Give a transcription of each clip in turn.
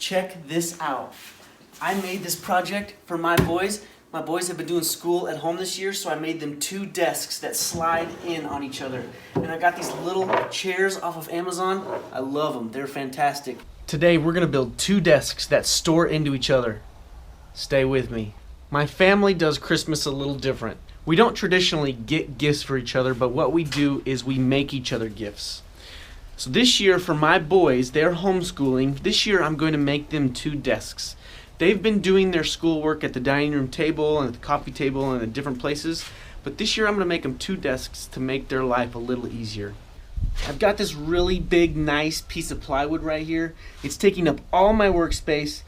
check this out. I made this project for my boys. My boys have been doing school at home this year, so I made them 2 desks that slide in on each other. And I got these little chairs off of Amazon. I love them. They're fantastic. Today we're going to build 2 desks that store into each other. Stay with me. My family does Christmas a little different. We don't traditionally get gifts for each other, but what we do is we make each other gifts. So this year for my boys, they're homeschooling. This year I'm going to make them 2 desks. They've been doing their schoolwork at the dining room table and at the coffee table and at different places, but this year I'm going to make them 2 desks to make their life a little easier. I've got this really big, nice piece of plywood right here. It's taking up all my workspace.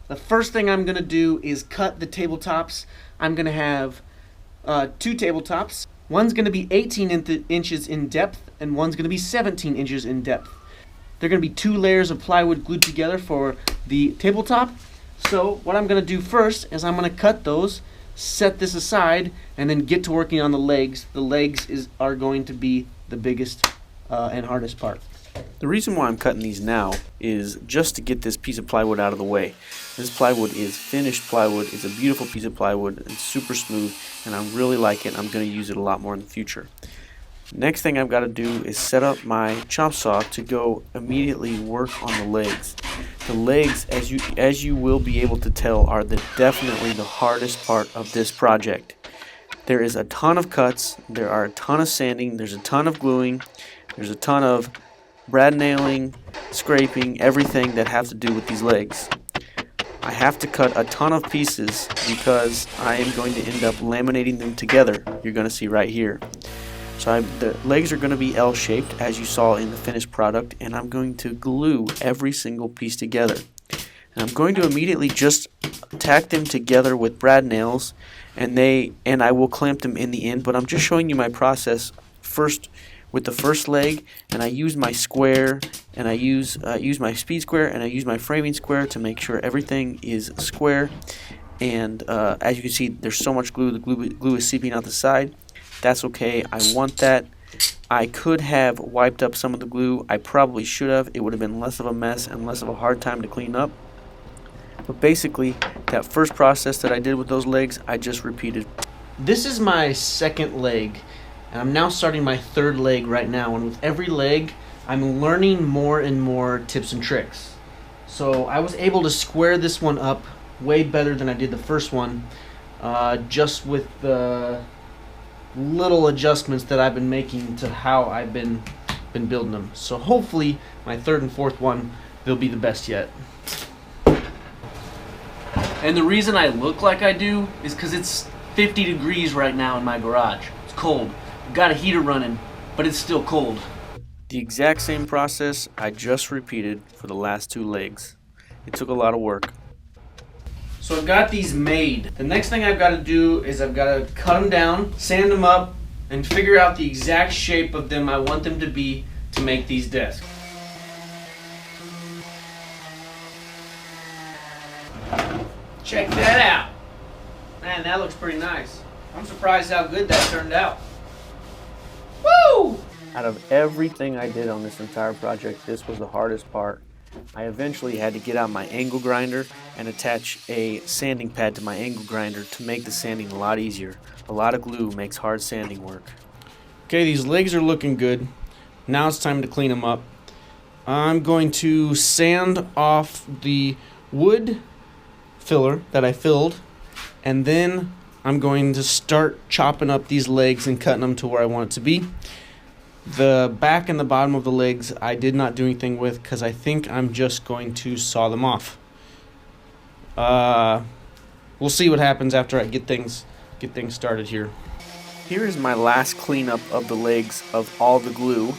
The first thing I'm going to do is cut the tabletops. I'm going to have 2 tabletops. One's going to be 18 inches in depth and one's going to be 17 inches in depth. They're going to be 2 layers of plywood glued together for the tabletop. So what I'm going to do first is I'm going to cut those, set this aside, and then get to working on the legs. The legs are going to be the biggest and hardest part. The reason why I'm cutting these now is just to get this piece of plywood out of the way. This plywood is finished plywood. It's a beautiful piece of plywood. It's super smooth and I really like it. I'm going to use it a lot more in the future. Next thing I've got to do is set up my chop saw to go immediately work on the legs. The legs, as you will be able to tell, are definitely the hardest part of this project. There is a ton of cuts, there are a ton of sanding, there's a ton of gluing, there's a ton of brad nailing, scraping, everything that has to do with these legs. I have to cut a ton of pieces because I am going to end up laminating them together. You're going to see right here. So the legs are going to be L-shaped as you saw in the finished product, and I'm going to glue every single piece together. And I'm going to immediately just tack them together with brad nails, and I will clamp them in the end, but I'm just showing you my process first with the first leg, and I use my square, and I use my speed square, and I use my framing square to make sure everything is square. And as you can see, there's so much glue, the glue is seeping out the side. That's okay, I want that. I could have wiped up some of the glue. I probably should have. It would have been less of a mess and less of a hard time to clean up. But basically, that first process that I did with those legs, I just repeated. This is my second leg, and I'm now starting my 3rd leg right now. And with every leg, I'm learning more and more tips and tricks. So I was able to square this one up way better than I did the first one, just with the little adjustments that I've been making to how I've been building them. So hopefully my 3rd and 4th one, they'll be the best yet. And the reason I look like I do is because it's 50 degrees right now in my garage. It's cold. I've got a heater running, but it's still cold. The exact same process I just repeated for the last 2 legs. It took a lot of work. So I've got these made. The next thing I've got to do is I've got to cut them down, sand them up, and figure out the exact shape of them I want them to be to make these desks. Check that out. Man, that looks pretty nice. I'm surprised how good that turned out. Woo! Out of everything I did on this entire project, this was the hardest part. I eventually had to get out my angle grinder and attach a sanding pad to my angle grinder to make the sanding a lot easier. A lot of glue makes hard sanding work. Okay, these legs are looking good. Now it's time to clean them up. I'm going to sand off the wood filler that I filled, and then I'm going to start chopping up these legs and cutting them to where I want it to be. The back and the bottom of the legs I did not do anything with because I think I'm just going to saw them off. We'll see what happens after I get things started here. Here is my last cleanup of the legs of all the glue,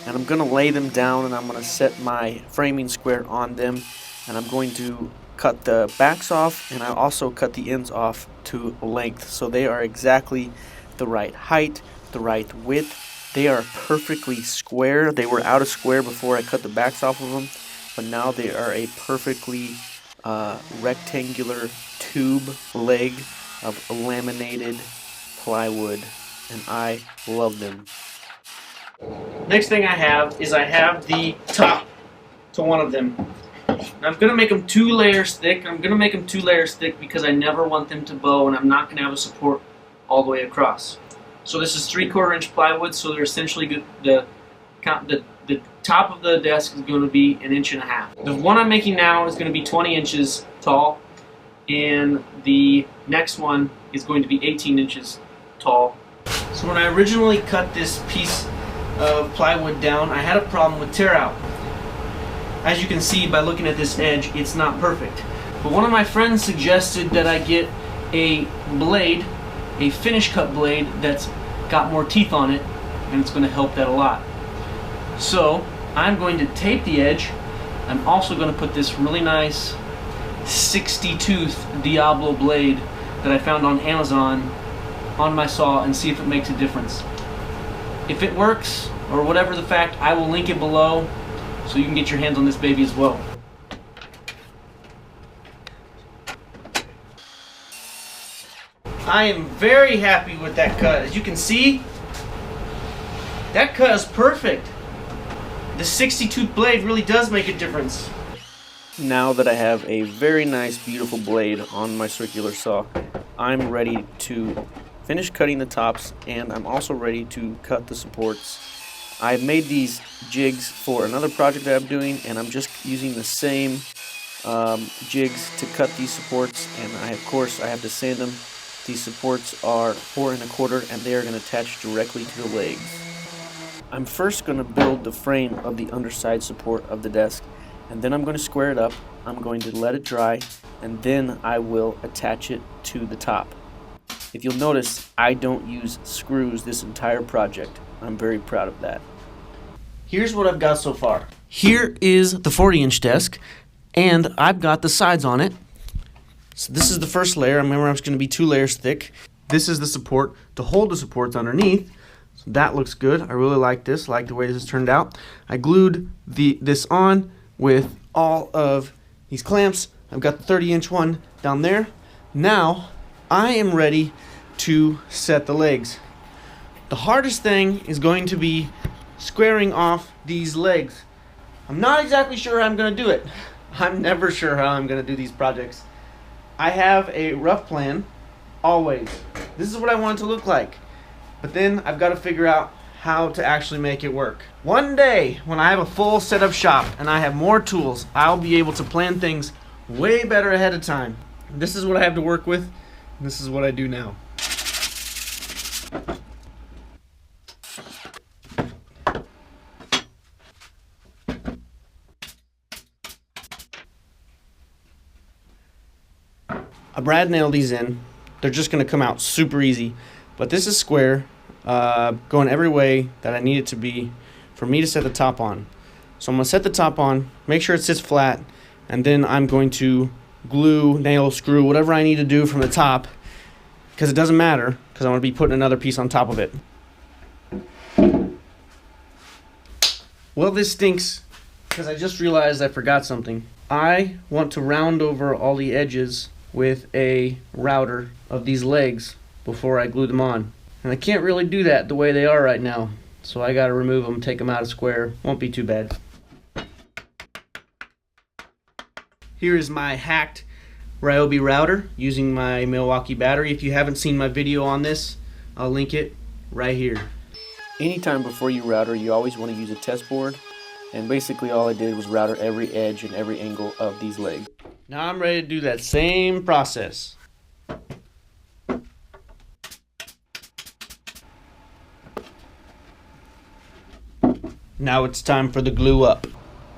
and I'm going to lay them down and I'm going to set my framing square on them, and I'm going to cut the backs off, and I also cut the ends off to length so they are exactly the right height, the right width. They are perfectly square. They were out of square before I cut the backs off of them, but now they are a perfectly rectangular tube leg of laminated plywood, and I love them. Next thing I have is the top to one of them. I'm going to make them 2 layers thick. I'm going to make them 2 layers thick because I never want them to bow, and I'm not going to have a support all the way across. So this is 3/4 inch plywood, so they're essentially good. The top of the desk is going to be 1.5 inches. The one I'm making now is going to be 20 inches tall, and the next one is going to be 18 inches tall. So when I originally cut this piece of plywood down, I had a problem with tear out. As you can see by looking at this edge, it's not perfect. But one of my friends suggested that I get a blade, a finish cut blade that's got more teeth on it, and it's going to help that a lot. So I'm going to tape the edge. I'm also going to put this really nice 60 tooth Diablo blade that I found on Amazon on my saw and see if it makes a difference. If it works, or whatever the fact, I will link it below so you can get your hands on this baby as well. I am very happy with that cut. As you can see, that cut is perfect. The 60 tooth blade really does make a difference. Now that I have a very nice, beautiful blade on my circular saw, I'm ready to finish cutting the tops, and I'm also ready to cut the supports. I made these jigs for another project that I'm doing, and I'm just using the same jigs to cut these supports, and of course I have to sand them. These supports are 4 1/4, and they are going to attach directly to the legs. I'm first going to build the frame of the underside support of the desk, and then I'm going to square it up. I'm going to let it dry, and then I will attach it to the top. If you'll notice, I don't use screws this entire project. I'm very proud of that. Here's what I've got so far. Here is the 40-inch desk, and I've got the sides on it. So this is the first layer. Remember, it's going to be 2 layers thick. This is the support to hold the supports underneath. So that looks good. I really like this. I like the way this has turned out. I glued this on with all of these clamps. I've got the 30-inch one down there. Now I am ready to set the legs. The hardest thing is going to be squaring off these legs. I'm not exactly sure how I'm going to do it. I'm never sure how I'm going to do these projects. I have a rough plan, always. This is what I want it to look like. But then I've got to figure out how to actually make it work. One day, when I have a full setup shop and I have more tools, I'll be able to plan things way better ahead of time. This is what I have to work with, and this is what I do now. I brad nailed these in. They're just going to come out super easy. But this is square, going every way that I need it to be for me to set the top on. So I'm going to set the top on, make sure it sits flat, and then I'm going to glue, nail, screw, whatever I need to do from the top, because it doesn't matter, because I'm going to be putting another piece on top of it. Well, this stinks, because I just realized I forgot something. I want to round over all the edges with a router of these legs before I glue them on. And I can't really do that the way they are right now. So I gotta remove them, take them out of square. Won't be too bad. Here is my hacked Ryobi router using my Milwaukee battery. If you haven't seen my video on this, I'll link it right here. Anytime before you router, you always want to use a test board. And basically all I did was router every edge and every angle of these legs. Now I'm ready to do that same process. Now it's time for the glue up.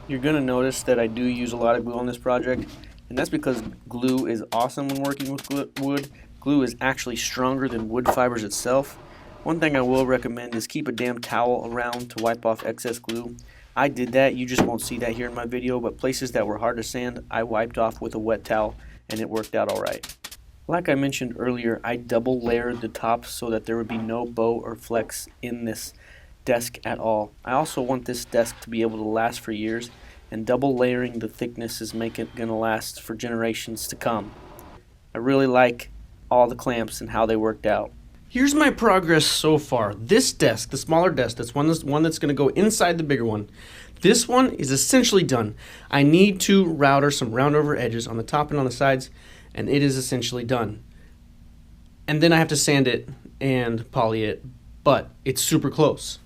You're going to notice that I do use a lot of glue on this project, and that's because glue is awesome when working with wood. Glue is actually stronger than wood fibers itself. One thing I will recommend is keep a damn towel around to wipe off excess glue. I did that. You just won't see that here in my video, but places that were hard to sand, I wiped off with a wet towel, and it worked out all right. Like I mentioned earlier, I double layered the top so that there would be no bow or flex in this desk at all. I also want this desk to be able to last for years, and double layering the thickness is going to last for generations to come. I really like all the clamps and how they worked out. Here's my progress so far. This desk, the smaller desk, that's one that's going to go inside the bigger one. This one is essentially done. I need to router some round over edges on the top and on the sides, and it is essentially done. And then I have to sand it and poly it, but it's super close.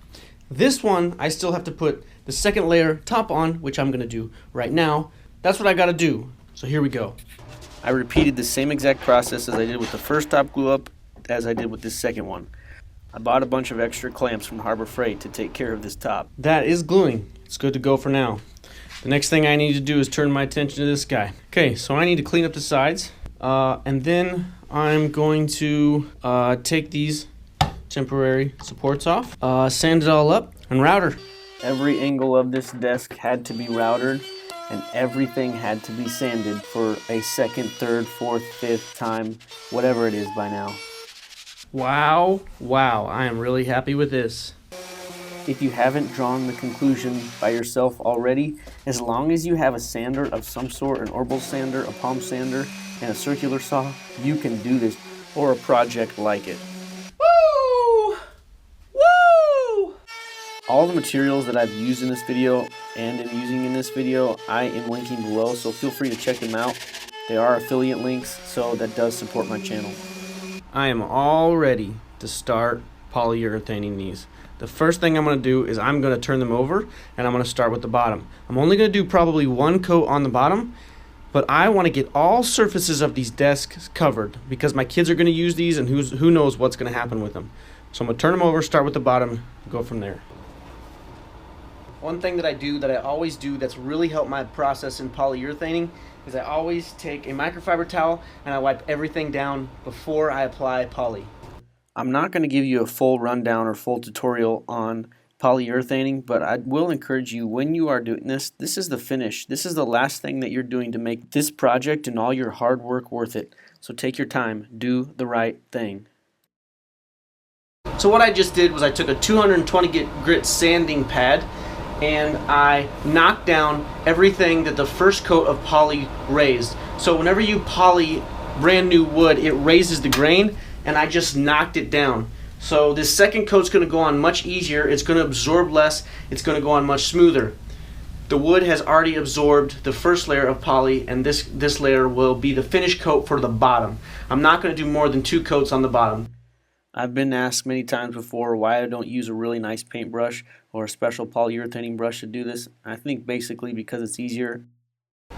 This one, I still have to put the second layer top on, which I'm gonna do right now. That's what I gotta do. So here we go. I repeated the same exact process as I did with the first top glue up as I did with this second one. I bought a bunch of extra clamps from Harbor Freight to take care of this top. That is gluing. It's good to go for now. The next thing I need to do is turn my attention to this guy. Okay, so I need to clean up the sides, and then I'm going to take these temporary supports off, sand it all up, and router. Every angle of this desk had to be routered, and everything had to be sanded for a second, third, fourth, fifth time, whatever it is by now. Wow, I am really happy with this. If you haven't drawn the conclusion by yourself already, as long as you have a sander of some sort, an orbital sander, a palm sander, and a circular saw, you can do this, or a project like it. Woo! Woo! All the materials that I've used in this video and am using in this video, I am linking below, so feel free to check them out. They are affiliate links, so that does support my channel. I am all ready to start polyurethaning these. The first thing I'm going to do is I'm going to turn them over, and I'm going to start with the bottom. I'm only going to do probably one coat on the bottom, but I want to get all surfaces of these desks covered because my kids are going to use these, and who knows what's going to happen with them. So I'm going to turn them over, start with the bottom, and go from there. One thing that I always do that's really helped my process in polyurethaning is I always take a microfiber towel and I wipe everything down before I apply poly. I'm not going to give you a full rundown or full tutorial on polyurethaning, but I will encourage you, when you are doing this, this is the finish. This is the last thing that you're doing to make this project and all your hard work worth it. So take your time, do the right thing. So what I just did was I took a 220 grit sanding pad and I knocked down everything that the first coat of poly raised. So whenever you poly brand new wood, it raises the grain, and I just knocked it down. So this second coat's going to go on much easier, it's going to absorb less, it's going to go on much smoother. The wood has already absorbed the first layer of poly, and this layer will be the finished coat for the bottom. I'm not going to do more than 2 coats on the bottom. I've been asked many times before why I don't use a really nice paintbrush or a special polyurethane brush to do this. I think basically because it's easier.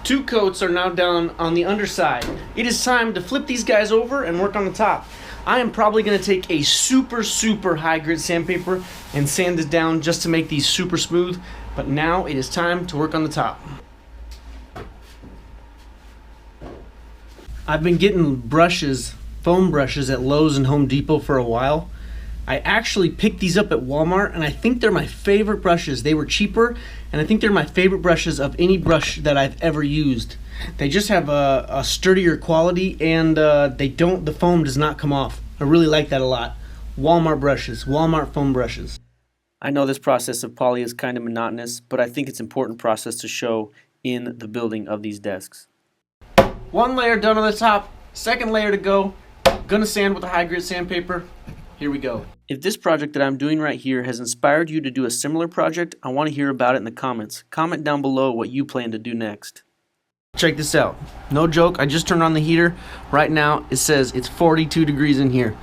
2 coats are now down on the underside. It is time to flip these guys over and work on the top. I am probably going to take a super high grit sandpaper and sand it down just to make these super smooth, but now it is time to work on the top. I've been getting foam brushes at Lowe's and Home Depot for a while. I actually picked these up at Walmart, and I think they're my favorite brushes. They were cheaper, and I think they're my favorite brushes of any brush that I've ever used. They just have a sturdier quality, and the foam does not come off. I really like that a lot. Walmart brushes, Walmart foam brushes. I know this process of poly is kind of monotonous, but I think it's an important process to show in the building of these desks. 1 layer done on the top, second layer to go. Gonna sand with a high grit sandpaper. Here we go. If this project that I'm doing right here has inspired you to do a similar project, I want to hear about it in the comments. Comment down below what you plan to do next. Check this out. No joke, I just turned on the heater. Right now it says it's 42 degrees in here.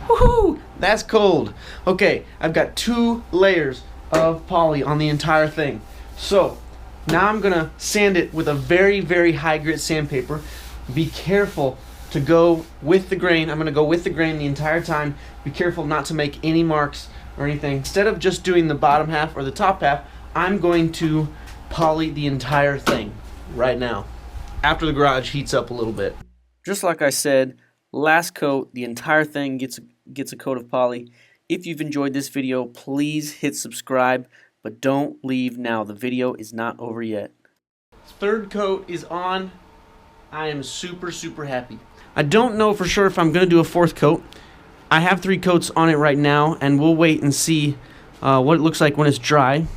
Woohoo! That's cold. Okay, I've got 2 layers of poly on the entire thing. So now I'm gonna sand it with a very high grit sandpaper. Be careful to go with the grain. I'm going to go with the grain the entire time. Be careful not to make any marks or anything. Instead of just doing the bottom half or the top half, I'm going to poly the entire thing right now after the garage heats up a little bit. Just like I said, last coat, the entire thing gets a coat of poly. If you've enjoyed this video, please hit subscribe, but don't leave now. The video is not over yet. 3rd coat is on. I am super happy. I don't know for sure if I'm going to do a 4th coat. I have 3 coats on it right now, and we'll wait and see what it looks like when it's dry.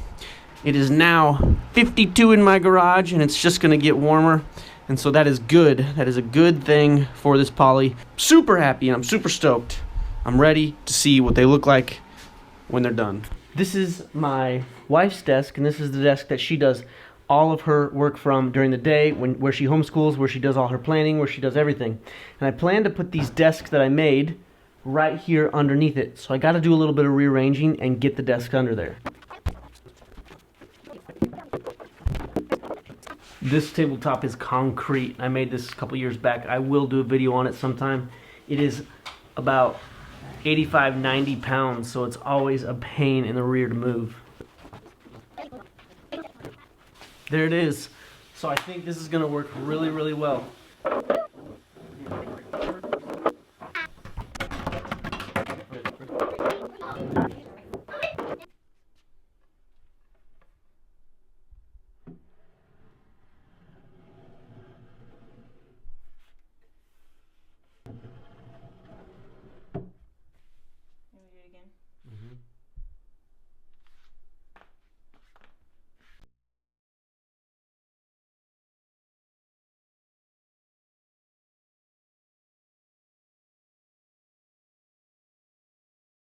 It is now 52 in my garage, and it's just going to get warmer, and so that is good. That is a good thing for this poly. Super happy, and I'm super stoked. I'm ready to see what they look like when they're done. This is my wife's desk, and this is the desk that she does all of her work from during the day, where she homeschools, where she does all her planning, where she does everything. And I plan to put these desks that I made right here underneath it. So I got to do a little bit of rearranging and get the desk under there. This tabletop is concrete. I made this a couple years back. I will do a video on it sometime. It is about 85, 90 pounds, so it's always a pain in the rear to move. There it is. So I think this is going to work really, really well.